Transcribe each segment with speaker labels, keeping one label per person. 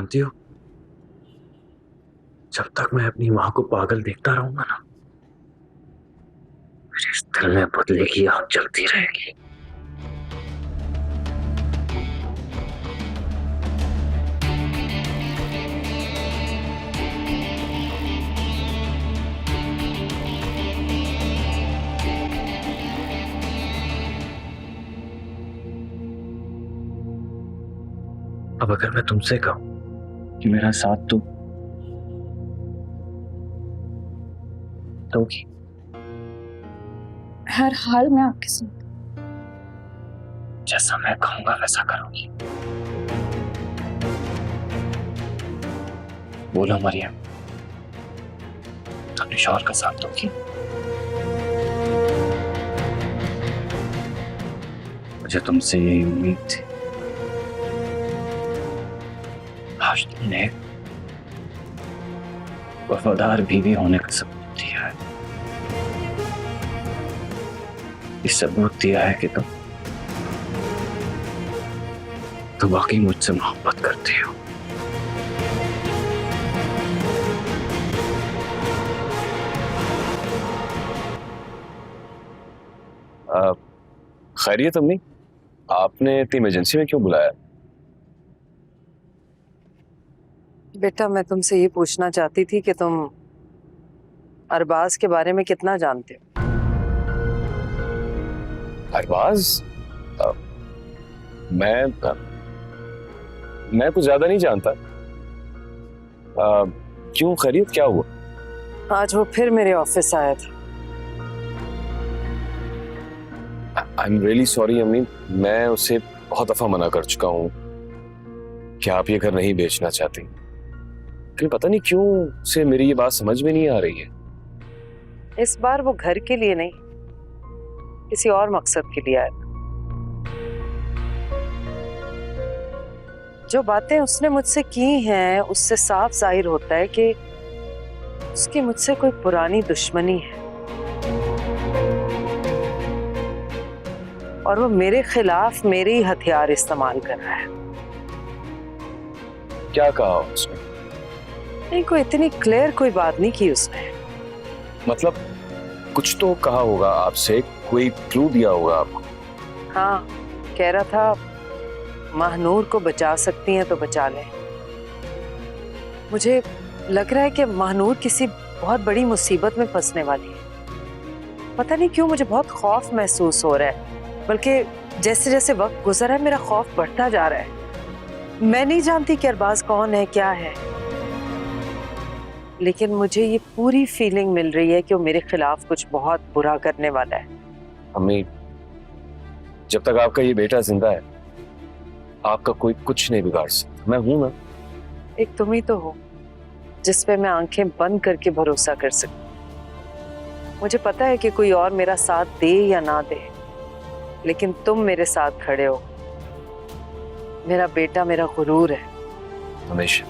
Speaker 1: जानती हो, जब तक मैं अपनी माँ को पागल देखता रहूंगा ना, मेरे इस दिल में बदले की आग जलती रहेगी। अब अगर मैं तुमसे कहूं कि मेरा साथ दोगी?
Speaker 2: हर हाल में आपके साथ।
Speaker 1: जैसा मैं कहूंगा वैसा करोगी? बोलो मरियम, अपने शौहर का साथ दोगी? मुझे तुमसे यही उम्मीद थी। आज तुमने एक वफादार बीवी होने का सबूत दिया है। ये सबूत दिया है कि तुम वाकई मुझसे मोहब्बत करती हो।
Speaker 3: खैरियत अम्मी, आपने इतनी इमरजेंसी में क्यों बुलाया?
Speaker 4: बेटा, मैं तुमसे ये पूछना चाहती थी कि तुम अरबाज के बारे में कितना जानते हो?
Speaker 3: अरबाज? मैं कुछ ज्यादा नहीं जानता। क्यों, खैरियत क्या हुआ?
Speaker 4: आज वो फिर मेरे ऑफिस आया था।
Speaker 3: आई एम रियली सॉरी अम्मी, मैं उसे बहुत दफा मना कर चुका हूँ कि आप ये घर नहीं बेचना चाहती, लेकिन पता नहीं क्यों उसे मेरी ये बात समझ में नहीं आ रही है।
Speaker 4: इस बार वो घर के लिए नहीं, किसी और मकसद के लिए आया था। जो बातें उसने मुझसे की हैं उससे साफ जाहिर होता है कि उसकी मुझसे कोई पुरानी दुश्मनी है और वो मेरे खिलाफ मेरे ही हथियार इस्तेमाल कर रहा है।
Speaker 3: क्या कहा उसने?
Speaker 4: नहीं, कोई इतनी क्लियर कोई बात नहीं की उसने।
Speaker 3: मतलब कुछ तो कहा होगा आपसे, कोई क्लू दिया होगा आपको?
Speaker 4: हाँ, कह रहा था महनूर को बचा सकती हैं तो बचा लें। मुझे लग रहा है कि महनूर किसी बहुत बड़ी मुसीबत में फंसने वाली है। पता नहीं क्यों मुझे बहुत खौफ महसूस हो रहा है, बल्कि जैसे जैसे वक्त गुजर रहा है मेरा खौफ बढ़ता जा रहा है। मैं नहीं जानती कि अरबाज कौन है, क्या है, लेकिन मुझे ये पूरी फीलिंग मिल रही है कि वो मेरे खिलाफ कुछ बहुत बुरा करने वाला है।
Speaker 3: अम्मी, जब तक आपका ये बेटा जिंदा है आपका कोई कुछ नहीं बिगाड़ सकता। मैं हूं ना।
Speaker 4: एक तुम ही तो हो जिस पे मैं आंखें बंद करके भरोसा कर सकती। मुझे पता है कि कोई और मेरा साथ दे या ना दे, लेकिन तुम मेरे साथ खड़े हो। मेरा बेटा मेरा गुरूर है।
Speaker 3: हमेशा।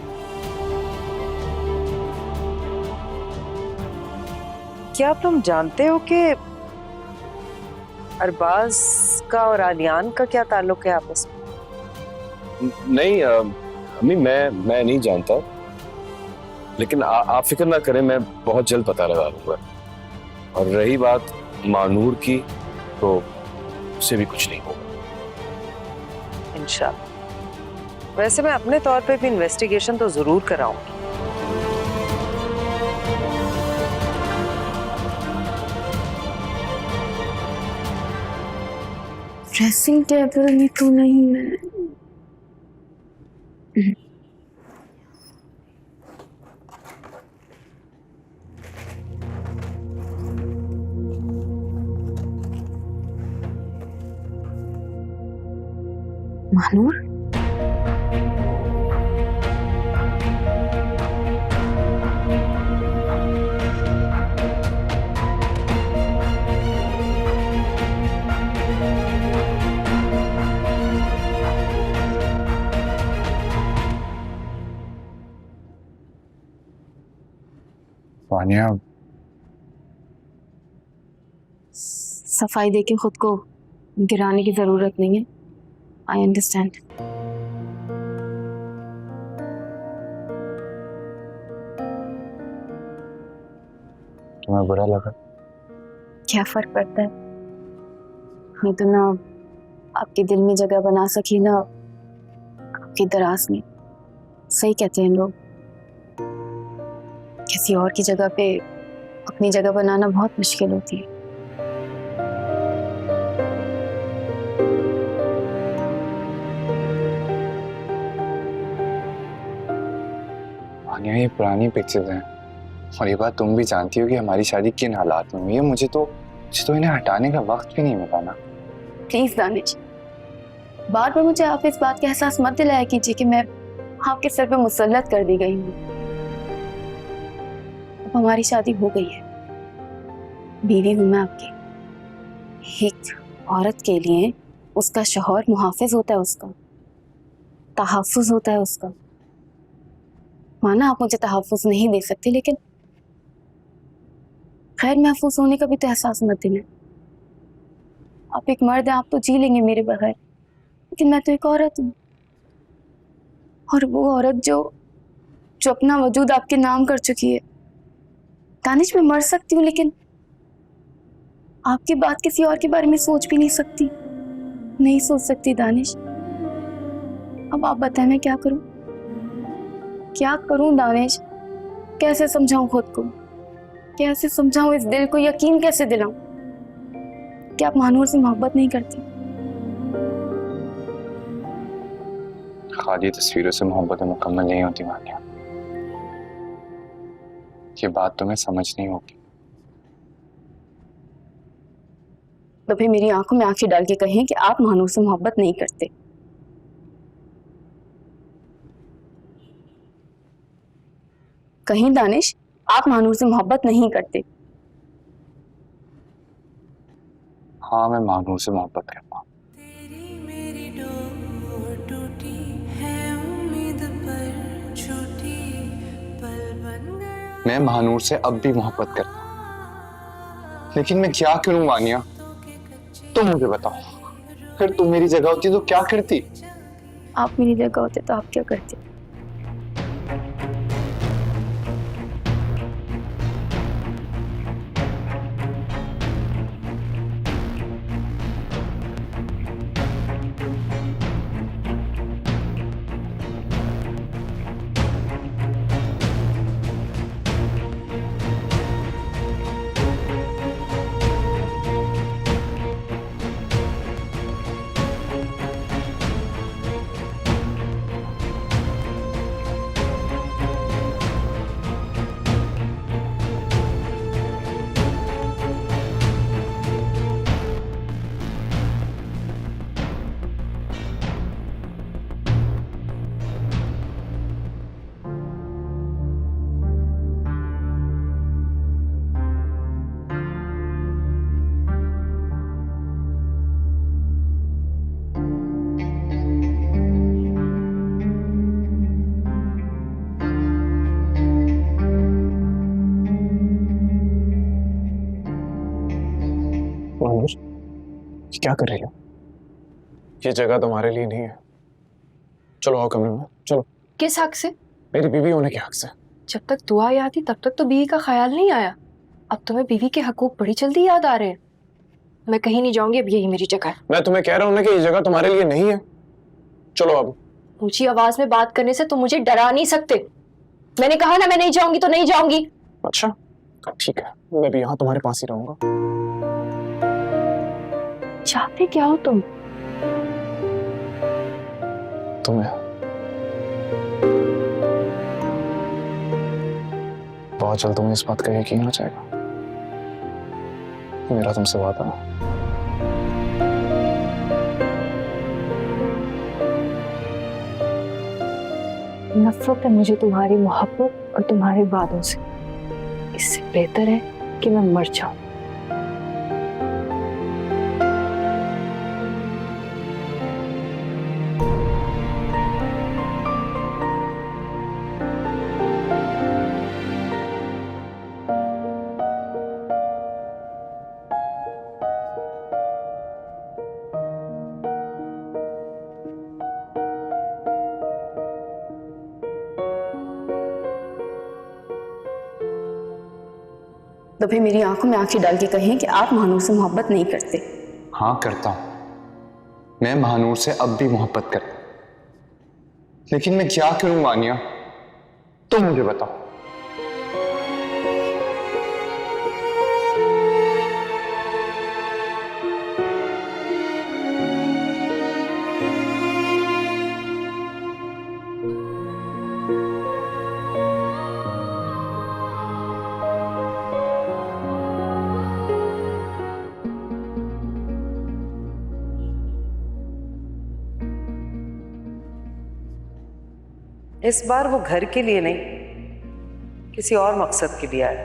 Speaker 4: क्या तुम जानते हो कि अरबाज का और आलियान का क्या ताल्लुक है आपस में?
Speaker 3: नहीं अम्मी, मैं नहीं जानता, लेकिन आप फिक्र ना करें, मैं बहुत जल्द पता लगा लूंगा। और रही बात मानूर की, तो उससे भी कुछ नहीं होगा
Speaker 4: इंशाल्लाह। वैसे मैं अपने तौर पे भी इन्वेस्टिगेशन तो जरूर कराऊंगी।
Speaker 2: ड्रेसिंग टेबल में तो नहीं है। मानूर?
Speaker 1: वानिया,
Speaker 2: सफाई देके खुद को गिराने की जरूरत नहीं है। I understand.
Speaker 5: तुम्हें बुरा लगा?
Speaker 2: क्या फर्क पड़ता है? मैं तो ना आपके दिल में जगह बना सकी ना आपकी दराज में। सही कहते हैं लोग, किसी और की जगह पे अपनी जगह बनाना बहुत मुश्किल होती है।
Speaker 5: आनिया, ये पुरानी पिक्चर्स हैं और ये बात तुम भी जानती हो कि हमारी शादी किन हालात में हुई है। मुझे तो इन्हें हटाने का वक्त भी नहीं मिला ना।
Speaker 2: प्लीज दानिश, बार बार मुझे आप इस बात का एहसास मत दिलाया कीजिए कि मैं आपके सर पे मुसल्लत कर दी गई हूँ। अब हमारी शादी हो गई है, बीवी हूं मैं आपकी। एक औरत के लिए उसका शौहर मुहाफिज होता है, उसका तहफ्फुज होता है उसका। माना आप मुझे तहफ्फुज नहीं दे सकती, लेकिन खैर महफूज होने का भी तो एहसास मत दिलाएं। आप एक मर्द हैं, आप तो जी लेंगे मेरे बगैर, लेकिन मैं तो एक औरत हूँ। और वो औरत जो जो अपना वजूद आपके नाम कर चुकी है। दानिश, मैं मर सकती हूँ, लेकिन आपकी बात किसी और के बारे में सोच भी नहीं सकती, नहीं सोच सकती दानिश। अब आप बताएं मैं क्या करूं? क्या करूं दानिश? कैसे समझाऊं खुद को? कैसे समझाऊं इस दिल को? यकीन कैसे दिलाऊं कि आप महानूर से मोहब्बत नहीं करती?
Speaker 5: खाली तस्वीरों से मोहब्बत मुकम्मल नहीं होती मानिया। ये बात तुम्हें समझनी होगी।
Speaker 2: तो फिर मेरी आंखों में आंखें डाल के कहें कि आप महानूर से मोहब्बत नहीं करते। कहीं दानिश, आप महानूर से मोहब्बत नहीं करते।
Speaker 5: हाँ, मैं महानूर से मोहब्बत करता हूँ। मैं महानूर से अब भी मोहब्बत करता हूँ, लेकिन मैं क्या करूं मानिया? तुम मुझे बताओ, अगर तुम मेरी जगह होती तो क्या करती?
Speaker 2: आप मेरी जगह होते तो आप क्या करते?
Speaker 5: महानूर, क्या कर रही हो? ये जगह तुम्हारे लिए नहीं है। चलो आओ कमरे में, चलो।
Speaker 6: किस हक से?
Speaker 5: मेरी बीवी होने के हक से।
Speaker 6: जब तक दुआ याद थी तब तक तो बीवी का ख्याल नहीं आया। अब तुम्हें बीवी के हकूक बड़ी जल्दी याद आ रहे हैं। मैं कहीं नहीं जाऊंगी, अब यही मेरी जगह है।
Speaker 5: मैं तुम्हें कह रहा हूं ना कि ये जगह तुम्हारे लिए नहीं है। चलो अब।
Speaker 6: ऊंची आवाज में बात करने से तुम मुझे डरा नहीं सकते। मैंने कहा ना मैं नहीं जाऊंगी तो नहीं जाऊंगी।
Speaker 5: अच्छा ठीक है, मैं भी यहाँ तुम्हारे पास ही रहूंगा।
Speaker 6: चाहते क्या हो तुम?
Speaker 5: तुम्हें बहुत जल्द तुम्हें इस बात का यकीन हो जाएगा। मेरा तुमसे वादा है।
Speaker 6: नफरत है मुझे तुम्हारी मोहब्बत और तुम्हारे वादों से। इससे बेहतर है कि मैं मर जाऊं।
Speaker 2: तो फिर मेरी आंखों में आंखें डाल के कहें कि आप महानूर से मोहब्बत नहीं करते।
Speaker 5: हाँ करता हूं, मैं महानूर से अब भी मोहब्बत करता हूं, लेकिन मैं क्या करूं वानिया, तुम मुझे बताओ।
Speaker 4: इस बार वो घर के लिए नहीं, किसी और मकसद के लिए आया।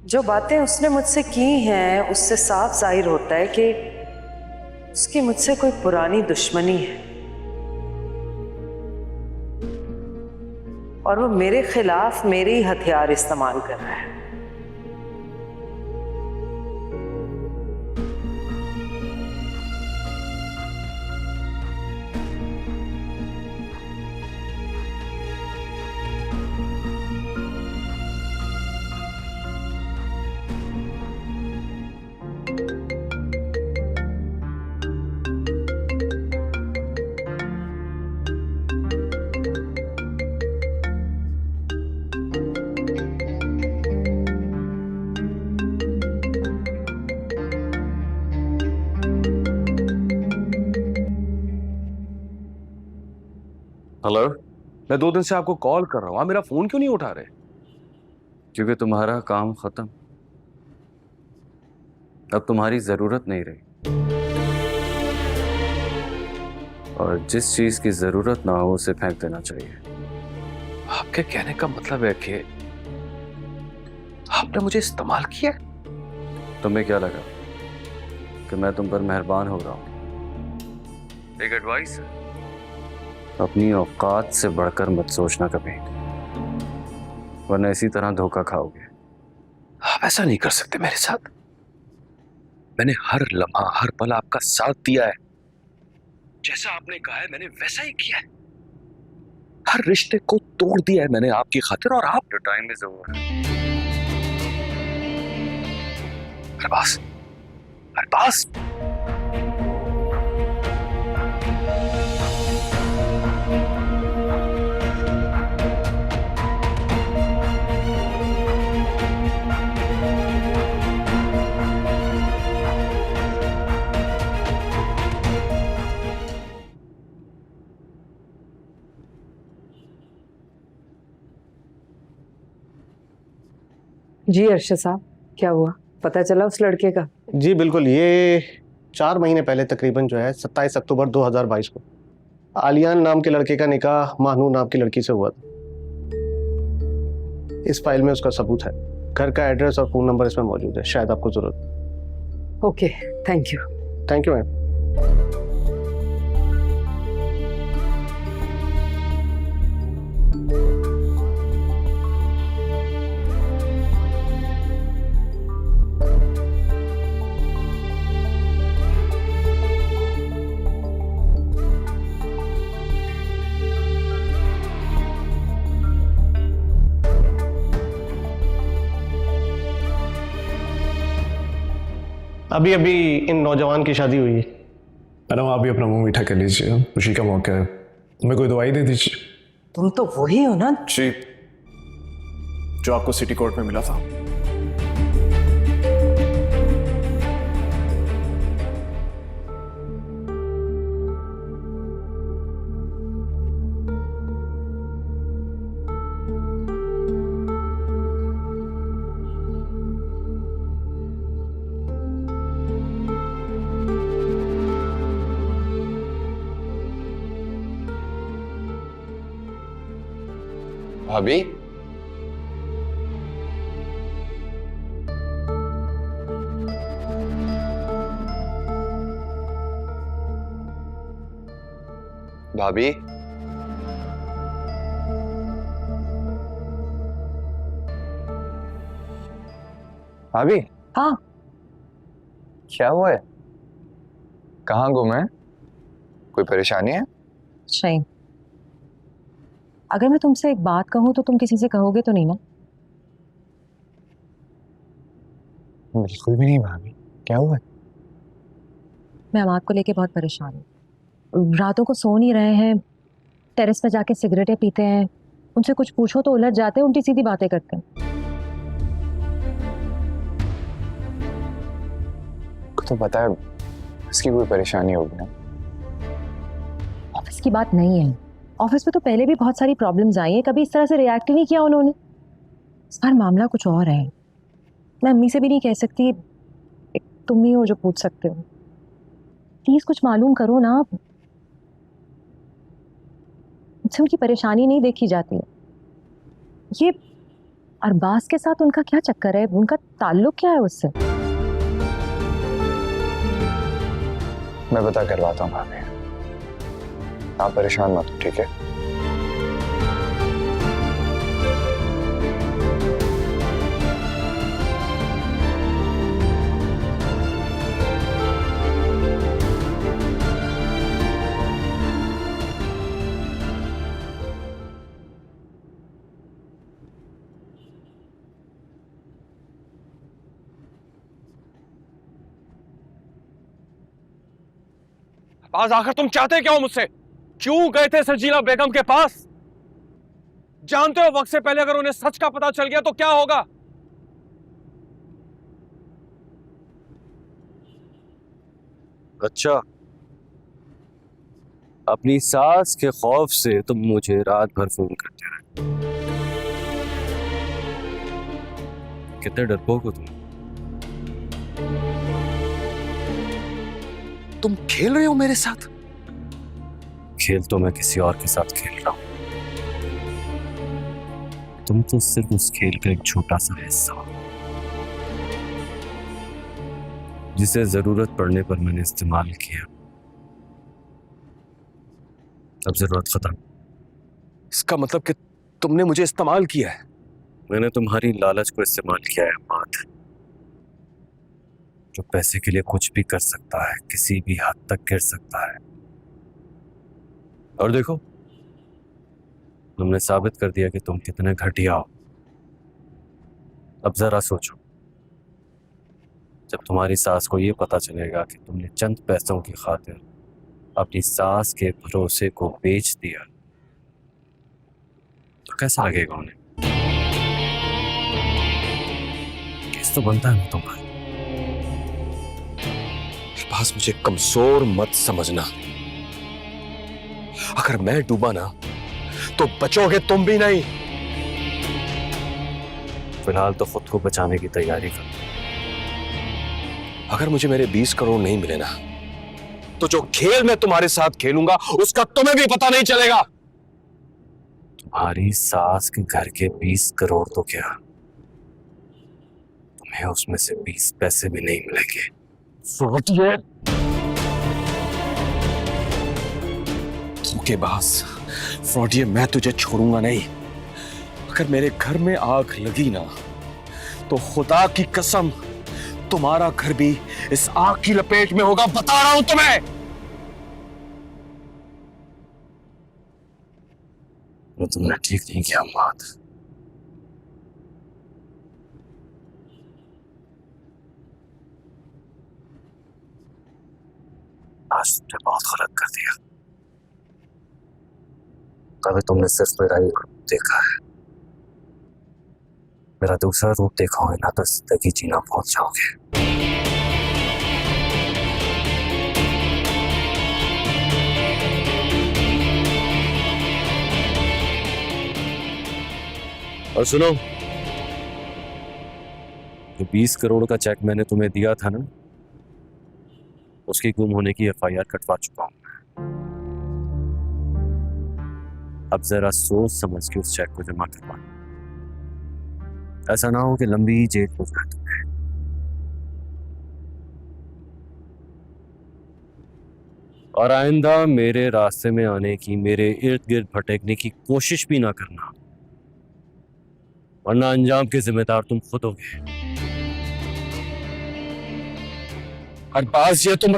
Speaker 4: जो बातें उसने मुझसे की हैं उससे साफ जाहिर होता है कि उसकी मुझसे कोई पुरानी दुश्मनी है और वो मेरे खिलाफ मेरे ही हथियार इस्तेमाल कर रहा है।
Speaker 3: हेलो, मैं 2 दिन से आपको कॉल कर रहा हूँ, आप मेरा फोन क्यों नहीं उठा रहे? क्योंकि तुम्हारा काम खत्म, अब तुम्हारी जरूरत नहीं रही। और जिस चीज की जरूरत ना हो उसे फेंक देना चाहिए।
Speaker 1: आपके कहने का मतलब है कि आपने मुझे इस्तेमाल किया?
Speaker 3: तुम्हें क्या लगा कि मैं तुम पर मेहरबान हो रहा हूं? एक एडवाइस है, अपनी औकात से बढ़कर मत सोचना कभी, वरना इसी तरह धोखा खाओगे।
Speaker 1: आप ऐसा नहीं कर सकते मेरे साथ। मैंने हर लम्हा हर पल आपका साथ दिया है, जैसा आपने कहा है मैंने वैसा ही किया है। हर रिश्ते को तोड़ दिया है मैंने आपकी खातिर, और आप
Speaker 3: time is over.
Speaker 1: Arbaaz, Arbaaz,
Speaker 4: ji Arshad sahab, क्या हुआ? पता चला उस लड़के का?
Speaker 7: जी बिल्कुल, ये 4 महीने पहले तकरीबन जो है 27 अक्टूबर 2022 को आलियान नाम के लड़के का निकाह महानूर नाम की लड़की से हुआ था। इस फाइल में उसका सबूत है, घर का एड्रेस और फोन नंबर इसमें मौजूद है, शायद आपको जरूरत।
Speaker 4: Okay, thank you.
Speaker 7: Thank you ma'am. अभी अभी इन नौजवान की शादी हुई है।
Speaker 8: मैडम आप भी अपना मुंह मीठा कर लीजिए, खुशी का मौका है, हमें कोई दवाई दे दीजिए।
Speaker 4: तुम तो वही हो ना
Speaker 8: जी, जो आपको सिटी कोर्ट में मिला था।
Speaker 5: भाभी, भाभी, भाभी।
Speaker 4: हाँ,
Speaker 5: क्या हुआ है? कहाँ गुम है? कोई परेशानी है?
Speaker 4: नहीं।
Speaker 9: अगर मैं तुमसे एक बात कहूँ तो तुम किसी से कहोगे तो नहीं ना?
Speaker 5: बिल्कुल भी नहीं भाभी, क्या हुआ?
Speaker 9: मैं अमाद को लेके बहुत परेशान हूँ। रातों को सो नहीं रहे हैं, टेरेस पे जाके सिगरेटें पीते हैं, उनसे कुछ पूछो तो उलझ जाते हैं, उल्टी सीधी बातें करते हैं।
Speaker 5: तो पता है इसकी कोई परेशानी होगी ना?
Speaker 9: ऑफिस की बात नहीं है, ऑफिस में तो पहले भी बहुत सारी प्रॉब्लम्स आई हैं, कभी इस तरह से रिएक्ट ही नहीं किया उन्होंने। इस बार मामला कुछ और है। मैं अम्मी से भी नहीं कह सकती, एक तुम ही हो जो पूछ सकते हो। प्लीज कुछ मालूम करो ना। मुझसे उनकी परेशानी नहीं देखी जाती है। ये अरबाज के साथ उनका क्या चक्कर है? उनका ताल्लुक क्या है उससे?
Speaker 5: मैं पता करवाता हूँ भाभी, आप परेशान मत हो, ठीक है?
Speaker 1: आज आखिर तुम चाहते क्या हो मुझसे? क्यों गए थे सजीला बेगम के पास? जानते हो वक्त से पहले अगर उन्हें सच का पता चल गया तो क्या होगा?
Speaker 3: अच्छा, अपनी सास के खौफ से तुम मुझे रात भर फोन करते रहे। कितने डरपोक हो तुम खेल रहे हो मेरे साथ? खेल तो मैं किसी और के साथ खेल रहा हूं, तुम तो सिर्फ उस खेल का एक छोटा सा हिस्सा हो जिसे जरूरत पड़ने पर मैंने इस्तेमाल किया। अब जरूरत खत्म।
Speaker 1: इसका मतलब कि तुमने मुझे इस्तेमाल किया है?
Speaker 3: मैंने तुम्हारी लालच को इस्तेमाल किया है अमाद। जो पैसे के लिए कुछ भी कर सकता है, किसी भी हद तक गिर सकता है। और देखो, तुमने साबित कर दिया कि तुम कितने घटिया हो। अब जरा सोचो, जब तुम्हारी सास को यह पता चलेगा कि तुमने चंद पैसों की खातिर अपनी सास के भरोसे को बेच दिया, तो कैसा लगेगा उन्हें? किस तो बनता है ना तुम्हारा।
Speaker 1: बस मुझे कमजोर मत समझना। अगर मैं डूबा ना तो बचोगे तुम भी नहीं।
Speaker 3: फिलहाल तो खुद को बचाने की तैयारी कर।
Speaker 1: अगर मुझे मेरे 20 करोड़ नहीं मिले ना तो जो खेल मैं तुम्हारे साथ खेलूंगा उसका तुम्हें भी पता नहीं चलेगा।
Speaker 3: तुम्हारी सास के घर के 20 करोड़ तो क्या, तुम्हें उसमें से 20 पैसे भी नहीं मिलेंगे।
Speaker 1: धोखेबाज फ्रॉडिये, मैं तुझे छोड़ूंगा नहीं। अगर मेरे घर में आग लगी ना तो खुदा की कसम तुम्हारा घर भी इस आग की लपेट में होगा, बता रहा हूं तुम्हें।
Speaker 3: वो तुमने ठीक नहीं किया अमाद। आज तुमने बहुत गलत कर दिया। कभी तुमने सिर्फ मेरा एक रूप देखा है, मेरा दूसरा रूप देखा हो ना तो जिंदगी जीना भूल जाओगे। और सुनो, जो 20 करोड़ का चेक मैंने तुम्हें दिया था ना, उसकी गुम होने की FIR कटवा चुका हूं। अब जरा सोच समझ के उस चेक को जमा करवा। ऐसा ना हो कि लंबी जेल हो जाए तुम्हें। और आइंदा मेरे रास्ते में आने की, मेरे इर्द गिर्द भटकने की कोशिश भी ना करना, वरना अंजाम के जिम्मेदार तुम खुद होगे।
Speaker 1: अरबाज, ये तुम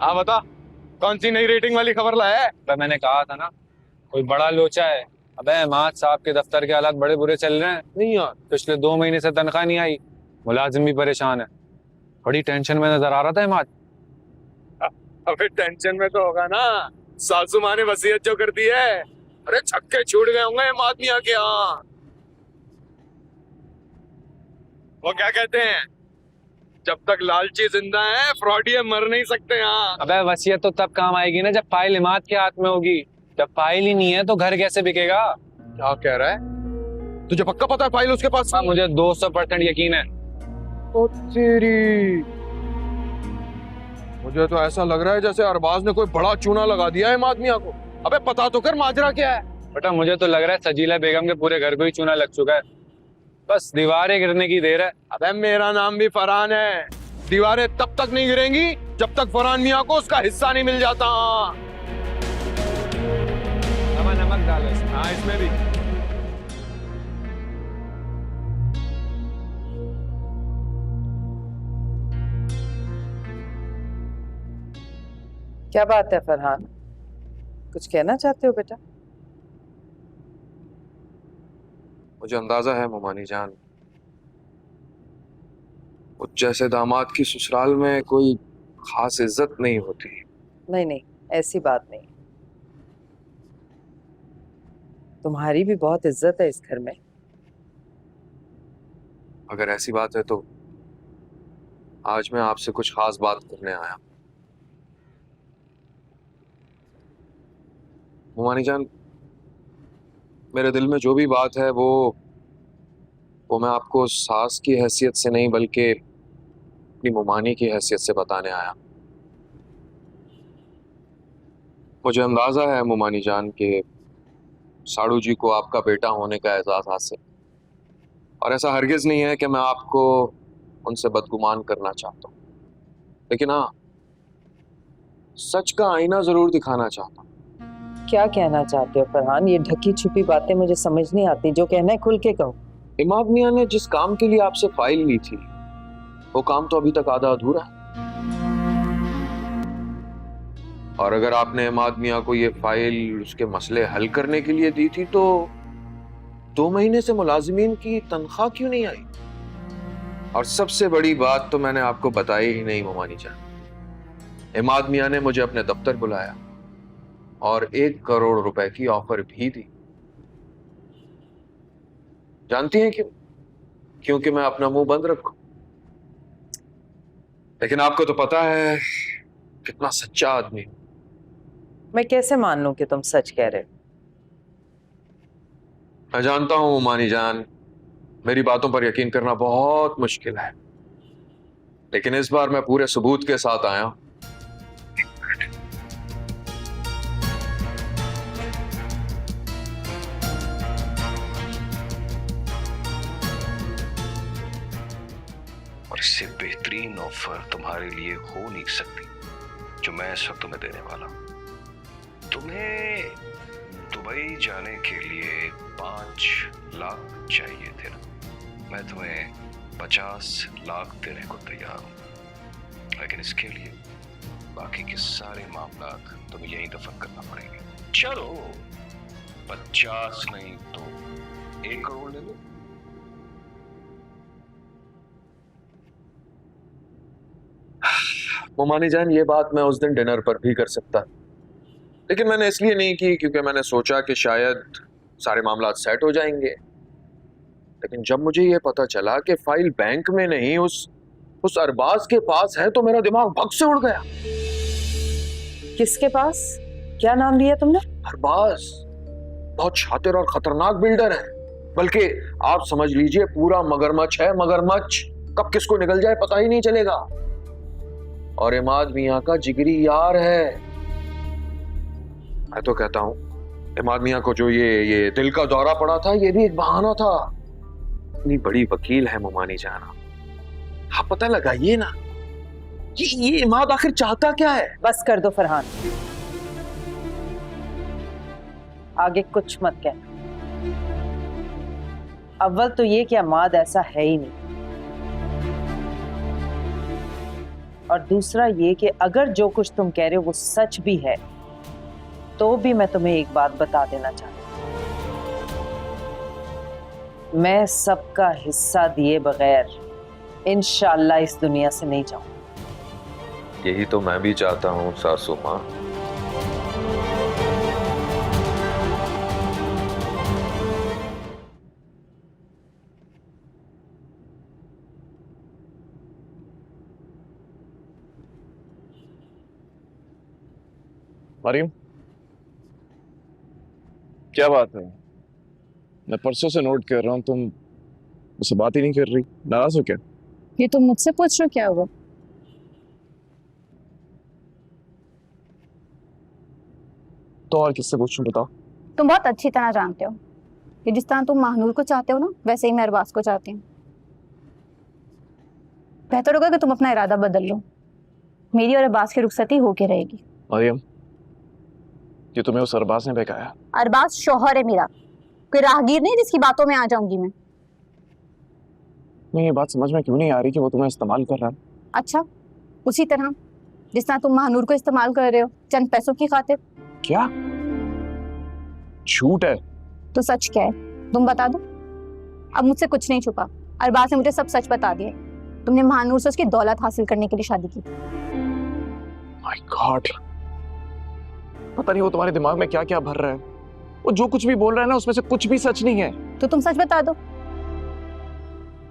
Speaker 3: हाँ बता, कौन सी नई रेटिंग वाली खबर लाया है?
Speaker 5: अबे मैंने कहा था ना, कोई बड़ा लोचा है। अबे इमाद साहब के दफ्तर के हालात बड़े बुरे चल रहे हैं।
Speaker 3: नहीं यार,
Speaker 5: पिछले 2 महीने से तनख्वाह नहीं आई, मुलाजिम भी परेशान है। बड़ी टेंशन में नजर आ रहा था इमाद।
Speaker 3: अबे टेंशन में तो होगा ना, सासू माँ ने वसीयत जो कर दी है। अरे छक्के छूट गए होंगे इमाद मियां के यहाँ। वो क्या कहते हैं, जब तक लालची जिंदा है फ्रॉडिये मर नहीं सकते यहाँ।
Speaker 5: अबे वसीयत तो तब काम आएगी ना जब फाइल इमाद के हाथ में होगी। जब फाइल ही नहीं है तो घर कैसे बिकेगा?
Speaker 3: क्या कह रहा है? तुझे पक्का पता है फाइल उसके पास?
Speaker 5: हाँ, मुझे 200% यकीन है।
Speaker 3: ओ तेरी, मुझे तो ऐसा लग रहा है जैसे अरबाज ने कोई बड़ा चूना लगा दिया है इमाद मियां को। अबे पता तो कर माजरा क्या है।
Speaker 5: बेटा मुझे तो लग रहा है सजीला बेगम के पूरे घर को ही चूना लग चुका है, बस दीवारें गिरने की देर है।
Speaker 3: अबे मेरा नाम भी फरहान है, दीवारें तब तक नहीं गिरेंगी जब तक फरहान मियां को उसका हिस्सा नहीं मिल जाता।
Speaker 5: नमक डालो इसमें।
Speaker 3: हाँ इसमें भी।
Speaker 4: क्या बात है फरहान, कुछ कहना चाहते हो बेटा?
Speaker 3: मुझे अंदाजा है मोमानी जान, वो जैसे दामाद की ससुराल में कोई खास इज्जत नहीं होती।
Speaker 4: नहीं नहीं, ऐसी बात नहीं, तुम्हारी भी बहुत इज्जत है इस घर में।
Speaker 3: अगर ऐसी बात है तो आज मैं आपसे कुछ खास बात करने आया। मोमानी जान, मेरे दिल में जो भी बात है वो मैं आपको सास की हैसियत से नहीं बल्कि अपनी मोमानी की हैसियत से बताने आया। मुझे अंदाजा है मोमानी जान के साड़ू जी को आपका बेटा होने का एहसास हासिल, और ऐसा हरगिज नहीं है कि मैं आपको उनसे बदगुमान करना चाहता हूँ, लेकिन हाँ, सच का आईना जरूर दिखाना चाहता हूँ।
Speaker 4: क्या कहना चाहते हो फरहान? ये ढकी छुपी बातें मुझे समझ नहीं आती, जो कहना है खुल के कहो।
Speaker 3: इमाद मियां ने जिस काम के लिए आपसे फाइल ली थी वो काम तो अभी तक आधा अधूरा है, और अगर आपने इमाद मियां को ये फाइल उसके मसले हल करने के लिए दी थी तो 2 महीने से मुलाजिमीन की तनख्वाह क्यों नहीं आई? और सबसे बड़ी बात तो मैंने आपको बताई ही नहीं मोमानी जान, इमाद मियां ने मुझे अपने दफ्तर बुलाया और 1 करोड़ रुपए की ऑफर भी दी। जानती हैं क्यों? क्योंकि मैं अपना मुंह बंद रखूं। लेकिन आपको तो पता है कितना सच्चा आदमी हूं।
Speaker 4: मैं कैसे मान लूं कि तुम सच कह रहे हो?
Speaker 3: मैं जानता हूं मोमानी जान, मेरी बातों पर यकीन करना बहुत मुश्किल है, लेकिन इस बार मैं पूरे सबूत के साथ आया हूं।
Speaker 1: और इससे बेहतरीन ऑफर तुम्हारे लिए हो नहीं सकती जो मैं इस वक्त तुम्हें देने वाला हूं। तुम्हें दुबई जाने के लिए 5 लाख चाहिए थे ना, मैं तुम्हें 50 लाख देने को तैयार हूं, लेकिन इसके लिए बाकी के सारे मामला तुम्हें यहीं दफन करना पड़ेंगे। चलो 50 नहीं तो 1 करोड़ ले लो।
Speaker 3: मोमानी जान, ये बात मैं उस दिन डिनर पर भी कर सकता, लेकिन मैंने इसलिए नहीं की क्योंकि मैंने सोचा कि शायद सारे मामला सेट हो जाएंगे। लेकिन जब मुझे ये पता चला कि फाइल बैंक में नहीं उस अरबाज के पास है तो मेरा दिमाग भग से उड़ गया।
Speaker 4: किसके पास? क्या नाम लिया तुमने?
Speaker 3: अरबाज बहुत शातिर और खतरनाक बिल्डर है, बल्कि आप समझ लीजिए पूरा मगरमच्छ है। मगरमच्छ कब किसको निकल जाए पता ही नहीं चलेगा, और इमाद मियां का जिगरी यार है। मैं तो कहता हूं इमाद मियां को जो ये दिल का दौरा पड़ा था ये भी एक बहाना था। इतनी बड़ी वकील है मोमानी जाना, आप पता लगाइए ना ये इमाद आखिर चाहता क्या है?
Speaker 4: बस कर दो फरहान, आगे कुछ मत कहना। अव्वल तो ये कि इमाद ऐसा है ही नहीं,
Speaker 10: और दूसरा ये कि अगर जो कुछ तुम कह रहे हो वो सच भी है तो भी मैं तुम्हें एक बात बता देना चाहती हूँ, मैं सबका हिस्सा दिए बगैर इंशाल्लाह इस दुनिया से नहीं जाऊं।
Speaker 3: यही तो मैं भी चाहता हूँ सासू माँ।
Speaker 11: मरियम, क्या बात है? मैं परसों से नोट कर रहा हूँ, तुम मुझसे बात ही नहीं कर रही। नाराज हो क्या?
Speaker 2: ये तुम मुझसे पूछ रहे हो क्या हुआ?
Speaker 11: तो और किससे पूछूं, बताओ।
Speaker 2: तुम बहुत अच्छी तरह जानते हो कि जिस तरह तुम महानूर को चाहते हो ना, वैसे ही मैं अरबाज को चाहती हूँ। बेहतर होगा कि तुम अपना इरादा बदल लो। मेरी और अरबाज की रुखसती होके रहेगी।
Speaker 11: मरियम, ये तुम्हें उस अरबाज ने बहकाया?
Speaker 2: अरबाज शौहर है मेरा, कोई राहगीर नहीं जिसकी बातों में आ जाऊंगी मैं।
Speaker 11: नहीं, ये बात समझ में क्यों नहीं आ रही कि वो तुम्हें इस्तेमाल कर रहा है?
Speaker 2: अच्छा, उसी तरह जिस तरह तुम महानूर को इस्तेमाल कर रहे हो चंद पैसों की खातिर।
Speaker 11: क्या झूठ है?
Speaker 2: तो सच क्या है तुम बता दो। अब मुझसे कुछ नहीं छुपा, अरबाज ने मुझे सब सच बता दिया। तुमने महानूर से उसकी दौलत हासिल करने के लिए शादी की थी।
Speaker 11: माय गॉड, पता नहीं वो तुम्हारे दिमाग में क्या क्या भर रहा है। वो जो कुछ भी बोल रहा है ना, उसमें से कुछ भी सच नहीं है।
Speaker 2: तो तुम सच बता दो।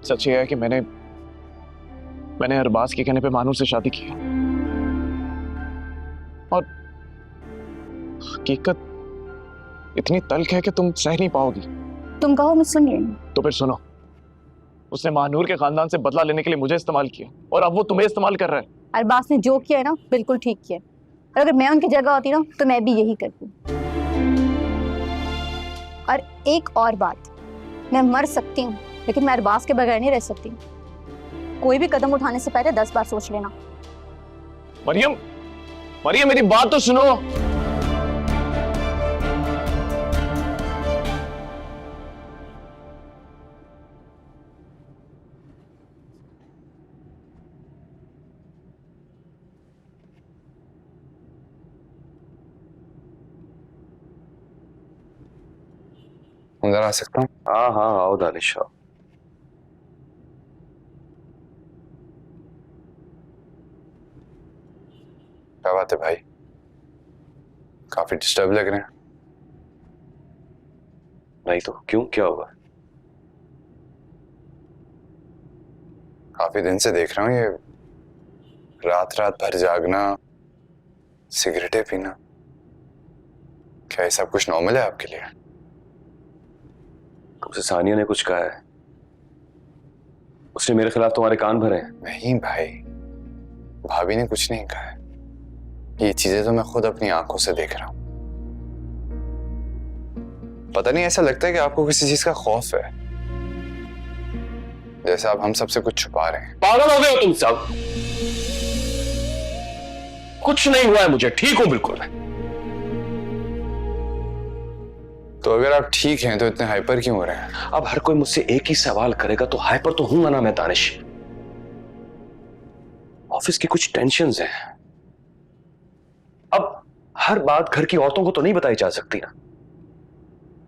Speaker 11: सच ये है कि मैंने अरबाज के कहने पे मानूर से शादी की, और हकीकत इतनी तल्ख है कि तुम सह नहीं पाओगी।
Speaker 2: तुम कहो, मैं सुन रही हूँ।
Speaker 11: तो फिर सुनो, उसने महानूर के खानदान से बदला लेने के लिए मुझे इस्तेमाल किया, और अब वो तुम्हें इस्तेमाल कर रहा है।
Speaker 2: अरबाज ने जो किया है ना, बिल्कुल ठीक किया। और अगर मैं उनकी जगह होती ना, तो मैं भी यही करती। और एक और बात, मैं मर सकती हूँ लेकिन मैं अरबाज के बगैर नहीं रह सकती। कोई भी कदम उठाने से पहले 10 बार सोच लेना।
Speaker 11: मरियम, मरियम मेरी बात तो सुनो।
Speaker 5: अंदर आ सकता हूँ?
Speaker 3: हाँ हाँ, आओ दानिश आओ।
Speaker 5: क्या बात है भाई, काफी डिस्टर्ब लग रहे हैं।
Speaker 3: नहीं तो क्यों, क्या हुआ?
Speaker 5: काफी दिन से देख रहा हूँ ये रात रात भर जागना, सिगरेटें पीना। क्या ये सब कुछ नॉर्मल है आपके लिए?
Speaker 3: तुमसे सानिया ने कुछ कहा है? उसने मेरे खिलाफ तुम्हारे कान भरे हैं?
Speaker 5: नहीं भाई, भाभी ने कुछ नहीं कहा है। ये चीजें तो मैं खुद अपनी आंखों से देख रहा हूं। पता नहीं, ऐसा लगता है कि आपको किसी चीज का खौफ है, जैसे आप हम सबसे कुछ छुपा रहे हैं।
Speaker 3: पागल हो गए हो तुम सब? कुछ नहीं हुआ है मुझे, ठीक हूं बिल्कुल मैं।
Speaker 5: तो अगर आप ठीक हैं तो इतने हाइपर क्यों हो रहे हैं?
Speaker 3: अब हर कोई मुझसे एक ही सवाल करेगा तो हाइपर तो हूं ना मैं दानिश। ऑफिस की कुछ टेंशन्स हैं। अब हर बात घर की औरतों को तो नहीं बताई जा सकती ना।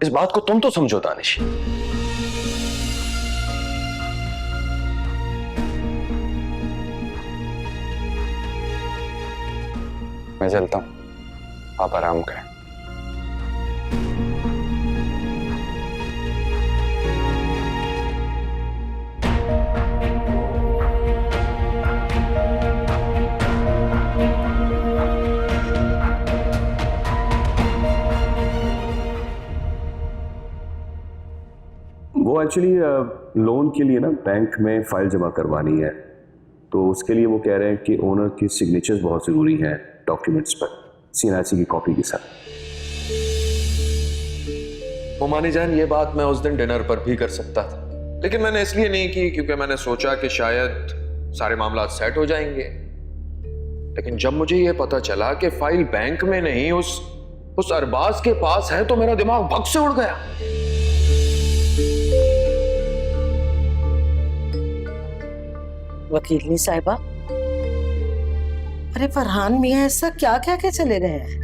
Speaker 3: इस बात को तुम तो समझो दानिश।
Speaker 5: मैं चलता हूं, आप आराम करें।
Speaker 3: वो एक्चुअली लोन के लिए ना बैंक में फाइल जमा करवानी है, तो उसके लिए वो कह रहे हैं कि ओनर की सिग्नेचर्स बहुत ज़रूरी हैं डॉक्यूमेंट्स पर, CNIC की कॉपी के साथ।
Speaker 12: वो मानी जान, ये बात मैं उस दिन डिनर पर भी कर सकता था, लेकिन मैंने इसलिए नहीं की क्योंकि मैंने सोचा कि शायद सारे मामला सेट हो जाएंगे। लेकिन जब मुझे ये पता चला कि फाइल बैंक में नहीं उस अरबाज के पास है, तो मेरा दिमाग भग से उड़ गया।
Speaker 10: वकीलनी साहिबा, अरे फरहान मियाँ ऐसा क्या क्या के चले रहे हैं?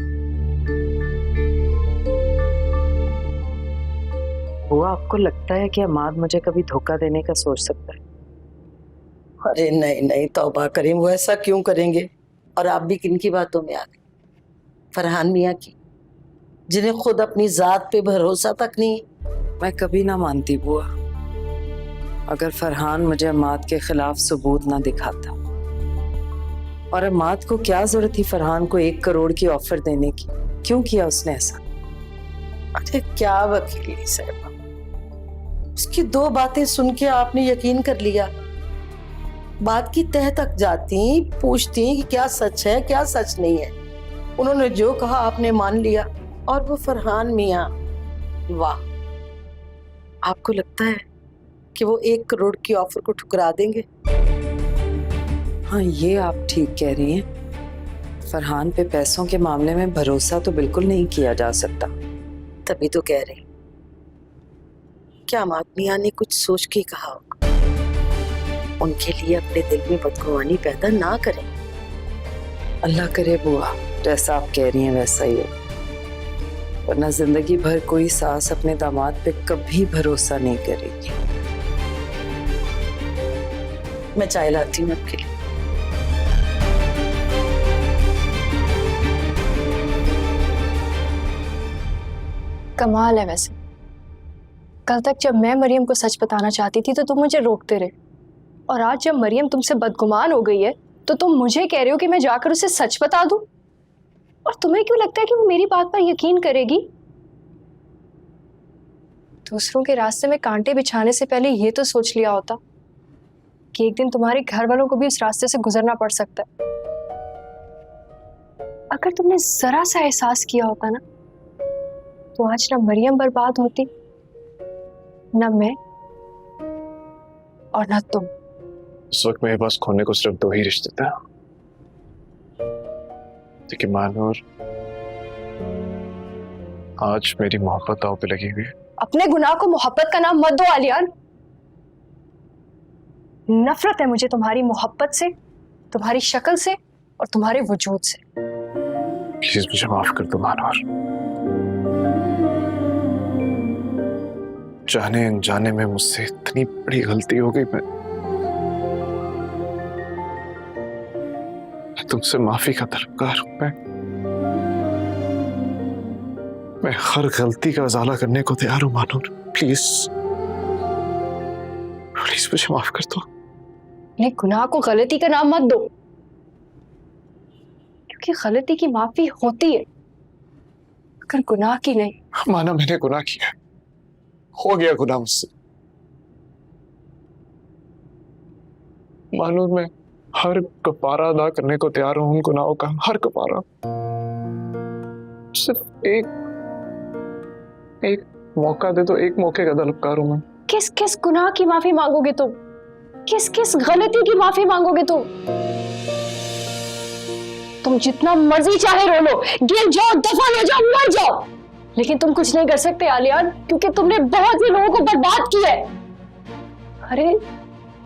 Speaker 10: वो आपको लगता है कि अमाद मुझे कभी धोखा देने का सोच सकता है? अरे नहीं नहीं तौबा करीम, वो ऐसा क्यों करेंगे? और आप भी किन की बातों में आ गए? फरहान मियाँ की, जिन्हें खुद अपनी जात पे भरोसा तक नहीं। मैं कभी ना मानती बुआ अगर फरहान मुझे अमाद के खिलाफ सबूत ना दिखाता। और अमाद को क्या जरूरत थी फरहान को 1 करोड़ की ऑफर देने की? क्यों किया उसने ऐसा? अरे क्या वकीली साहबा, उसकी 2 बातें सुन के आपने यकीन कर लिया। बात की तह तक जाती, पूछती कि क्या सच है क्या सच नहीं है। उन्होंने जो कहा आपने मान लिया। और वो फरहान मियाँ, वाह, आपको लगता है कि वो 1 करोड़ की ऑफर को ठुकरा देंगे? हाँ, ये आप ठीक कह रही हैं। फरहान पे पैसों के मामले में भरोसा तो बिल्कुल नहीं किया जा सकता। तभी तो कह रही, क्या अमाद मियाँ ने कुछ सोच के कहा होगा? उनके लिए अपने दिल में बदगुमानी पैदा ना करें। अल्लाह करे बुआ, जैसा आप कह रही हैं वैसा ही हो, वरना जिंदगी भर कोई सास अपने दामाद पे कभी भरोसा नहीं करेगी। मैं चाय लाती हूँ आपके लिए।
Speaker 6: कमाल है वैसे, कल तक जब मैं मरियम को सच बताना चाहती थी तो तुम मुझे रोकते रहे, और आज जब मरियम तुमसे बदगुमान हो गई है तो तुम मुझे कह रहे हो कि मैं जाकर उसे सच बता दूं। और तुम्हें क्यों लगता है कि वो मेरी बात पर यकीन करेगी? दूसरों के रास्ते में कांटे बिछाने से पहले ये तो सोच लिया होता कि एक दिन तुम्हारे घर वालों को भी उस रास्ते से गुजरना पड़ सकता है। अगर तुमने जरा सा एहसास किया होता ना, तो आज ना मरियम बर्बाद होती, ना मैं, और ना तुम।
Speaker 8: इस वक्त मेरे पास खोने को सिर्फ 2 ही रिश्ते थे, लेकिन मानूर, आज मेरी मोहब्बत दांव पे लगी हुई है।
Speaker 6: अपने गुनाह को मोहब्बत का नाम मत दो आलियान। नफरत है मुझे तुम्हारी मोहब्बत से, तुम्हारी शक्ल से और तुम्हारे वजूद से।
Speaker 8: प्लीज मुझे माफ कर दो मानूर। जाने अनजाने में मुझसे इतनी बड़ी गलती हो गई। मैं तुमसे माफी का तलबगार हूं। मैं हर गलती का उजाला करने को तैयार हूं मानूर। प्लीज प्लीज मुझे माफ कर दो।
Speaker 6: अपने गुनाह को गलती का नाम मत दो, क्योंकि गलती की माफी होती है, मगर गुनाह की नहीं।
Speaker 8: माना मैंने गुनाह किया, हो गया गुनाह मुझसे। मानूर, मैं हर कफारा अदा करने को तैयार हूं उन गुनाहों का, हर कफारा। सिर्फ एक मौका दे दो, एक मौके का तलबगार हूं मैं।
Speaker 6: किस किस गुनाह की माफी मांगोगे तुम? किस किस गलती की माफी मांगोगे तुम? तुम जितना मर्जी चाहे रो लो, गिर जाओ, दफन हो जाओ, मर जाओ, लेकिन तुम कुछ नहीं कर सकते आलियान, क्योंकि तुमने बहुत से लोगों को बर्बाद किया है। अरे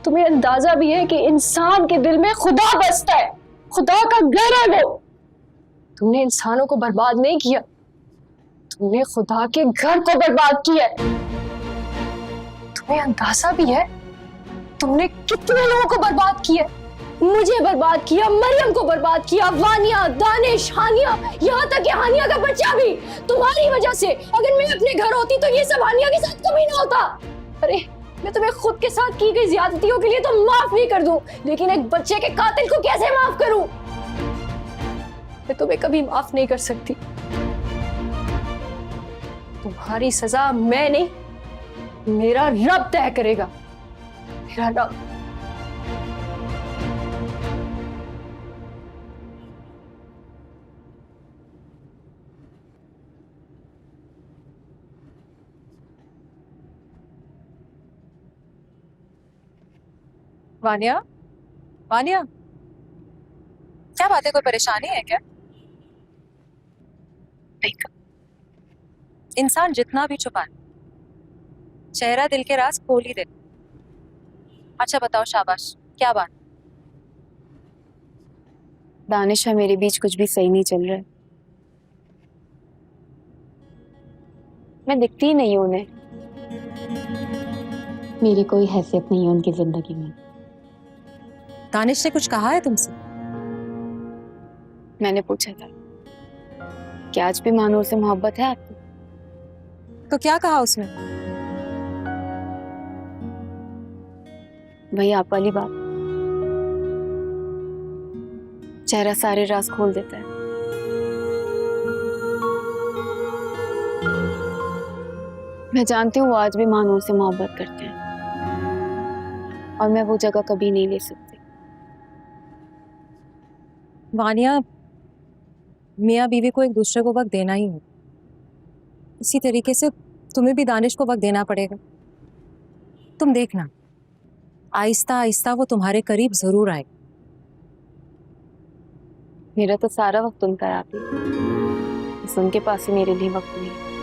Speaker 6: तुम्हें अंदाजा भी है कि इंसान के दिल में खुदा बसता है, खुदा का घर है वो। तुमने इंसानों को बर्बाद नहीं किया, तुमने खुदा के घर को बर्बाद किया है। तुम्हें अंदाजा भी है तुमने कितने लोगों को बर्बाद किया? मुझे बर्बाद किया, मरियम को बर्बाद किया, वानिया, दानिश, हानिया, यहाँ तक कि हानिया का बच्चा भी तुम्हारी वजह से। अगर मैं अपने घर होती तो ये सब हानिया के साथ कभी ना होता। अरे मैं तुम्हें खुद के साथ की गई ज्यादतियों के लिए तो माफ नहीं कर दूं, लेकिन एक बच्चे के कातिल को कैसे माफ करूं? मैं तुम्हें कभी माफ नहीं कर सकती। तुम्हारी सजा मैं नहीं, मेरा रब तय करेगा, मेरा रब।
Speaker 13: वानिया, वानिया, क्या बात है? कोई परेशानी है क्या? इंसान जितना भी छुपाए, चेहरा दिल के राज खोल ही दे। अच्छा बताओ शाबाश, क्या बात?
Speaker 2: दानिश और मेरे बीच कुछ भी सही नहीं चल रहा है। मैं दिखती ही नहीं हूं उन्हें। मेरी कोई हैसियत नहीं है उनकी जिंदगी में।
Speaker 13: दानिश ने कुछ कहा है तुमसे?
Speaker 2: मैंने पूछा था कि आज भी मानूर से मोहब्बत है आपको?
Speaker 13: तो क्या कहा उसने?
Speaker 2: वही आप वाली बात, चेहरा सारे राज खोल देता है। मैं जानती हूँ वो आज भी मानूर से मोहब्बत करते हैं और मैं वो जगह कभी नहीं ले सकती।
Speaker 13: वानिया, मियाँ बीवी को एक दूसरे को वक्त देना ही है। इसी तरीके से तुम्हें भी दानिश को वक्त देना पड़ेगा। तुम देखना, आहिस्ता आहिस्ता वो तुम्हारे करीब जरूर आए।
Speaker 2: मेरा तो सारा वक्त उनका है आप ही, बस उनके पास ही मेरे लिए वक्त नहीं है।